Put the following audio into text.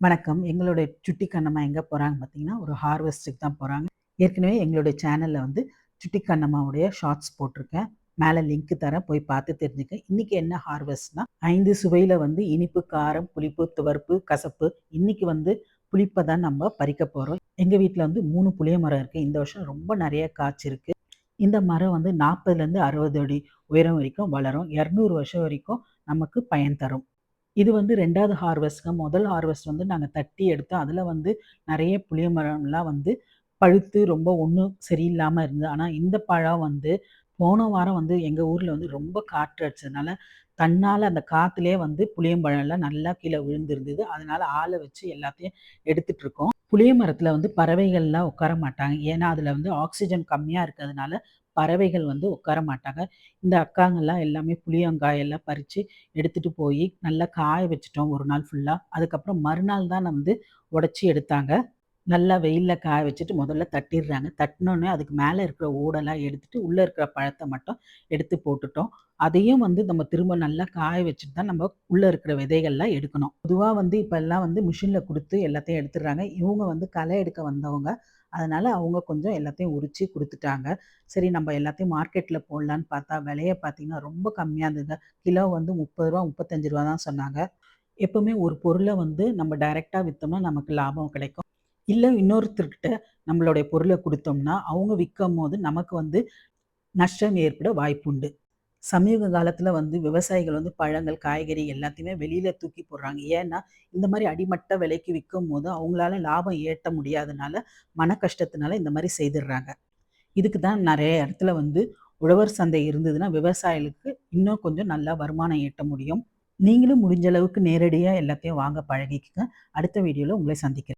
வணக்கம். எங்களுடைய சுட்டி கண்ணம்மா எங்க போறாங்க பார்த்தீங்கன்னா, ஒரு ஹார்வெஸ்ட்டுக்கு தான் போறாங்க. ஏற்கனவே எங்களுடைய சேனல்ல வந்து சுட்டி கண்ணம்மாவுடைய ஷார்ட்ஸ் போட்டிருக்கேன். மேல லிங்க் தரேன். போய் பார்த்து தெரிஞ்சுக்க. இன்னைக்கு என்ன ஹார்வெஸ்ட்னா, 5 சுவையில வந்து இனிப்பு, காரம், புளிப்பு, துவர்ப்பு, கசப்பு. இன்னைக்கு வந்து புளிப்ப தான் நம்ம பறிக்க போறோம். எங்க வீட்ல வந்து 3 புளிய மரம் இருக்கு. இந்த வருஷம் ரொம்ப நெறைய காய்ச்சிருக்கு. இந்த மரம் வந்து 40லேருந்து 60 அடி உயரம் வரைக்கும் வளரும். 200 வருஷம் வரைக்கும் நமக்கு பயன் தரும். இது வந்து 2வது ஹார்வெஸ்ட்ங்க. முதல் ஹார்வெஸ்ட் வந்து நாங்க தட்டி எடுத்தோம். அதில வந்து நெறைய புளிய மரம்லாம் வந்து பழுத்து ரொம்ப ஒண்ணும் சரியில்லாம இருந்தது. ஆனா இந்த பழம் வந்து போன வாரம் வந்து எங்க ஊர்ல வந்து ரொம்ப காற்று அடிச்சதுனால, தன்னால அந்த காத்துலயே வந்து புளியம்பழம்லாம் நல்லா கீழ விழுந்திருந்தது. அதனால ஆள வச்சு எல்லாத்தையும் எடுத்துட்டுருக்கோம். புளிய மரத்தில வந்து பறவைகள்லாம் உட்கார மாட்டாங்க. ஏன்னா, அதில வந்து ஆக்ஸிஜன் கம்மியா இருக்கிறதுனால பறவைகள் வந்து உட்கார மாட்டாங்க. இந்த அக்காங்கலாம் எல்லாமே புளியங்காய் எல்லாம் பறிச்சு எடுத்துட்டு போயி நல்லா காய வச்சுட்டோம் ஒரு நாள் ஃபுல்லா. அதுக்கப்புறம் மறுநாள் தான் வந்து உடைச்சு எடுத்தாங்க. நல்லா வெயில்ல காய வச்சுட்டு முதல்ல தட்டிர்றாங்க. தட்டுனோனே அதுக்கு மேல இருக்கிற ஓடெல்லாம் எடுத்துட்டு, உள்ள இருக்கிற பழத்த மட்டும் எடுத்து போட்டுட்டோம். அதையும் வந்து நம்ம திரும்ப நல்லா காய வச்சுட்டு தான் நம்ம உள்ள இருக்கிற விதைகள்லாம் எடுக்கணும். பொதுவா வந்து இப்பல்லாம் வந்து மிஷின்ல குடுத்து எல்லாத்தையும் எடுத்துடுறாங்க. இவங்க வந்து களை எடுக்க வந்தவங்க. அதனால அவங்க கொஞ்சம் எல்லாத்தையும் உரிச்சு குடுத்துட்டாங்க. சரி நம்ம எல்லாத்தையும் மார்க்கெட்ல போடலான்னு பார்த்தா, விலைய பார்த்தீங்கன்னா ரொம்ப கம்மியா இருந்ததுங்க. கிலோ வந்து ரூ. 30 ரூ. 35 தான் சொன்னாங்க. எப்பவுமே ஒரு பொருள வந்து நம்ம டைரக்ட்டா வித்தோம்னா நமக்கு லாபம் கிடைக்கும். இல்ல இன்னொருத்தர்கிட்ட நம்மளுடைய பொருள குடுத்தோம்னா, அவங்க விக்கும்போது நமக்கு வந்து நஷ்டம் ஏற்பட வாய்ப்புண்டு. சமீப காலத்துல வந்து விவசாயிகள் வந்து பழங்கள், காய்கறி எல்லாத்தையுமே வெளியில தூக்கி போடுறாங்க. ஏன்னா, இந்த மாரி அடிமட்ட விலைக்கு விக்கும்போது அவங்களால லாபம் ஈட்ட முடியாதனால, மன கஷ்டத்தினால இந்த மாரி செய்துடுறாங்க. இதுக்கு தான் நெறைய இடத்துல வந்து உழவர் சந்தை இருந்ததுன்னா, விவசாயிகளுக்கு இன்னும் கொஞ்சம் நல்லா வருமானம் ஈட்ட முடியும். நீங்களும் முடிஞ்ச அளவுக்கு நேரடியா எல்லாத்தையும் வாங்க பழகிக்கங்க. அடுத்த வீடியோல உங்களை சந்திக்கிறேன்.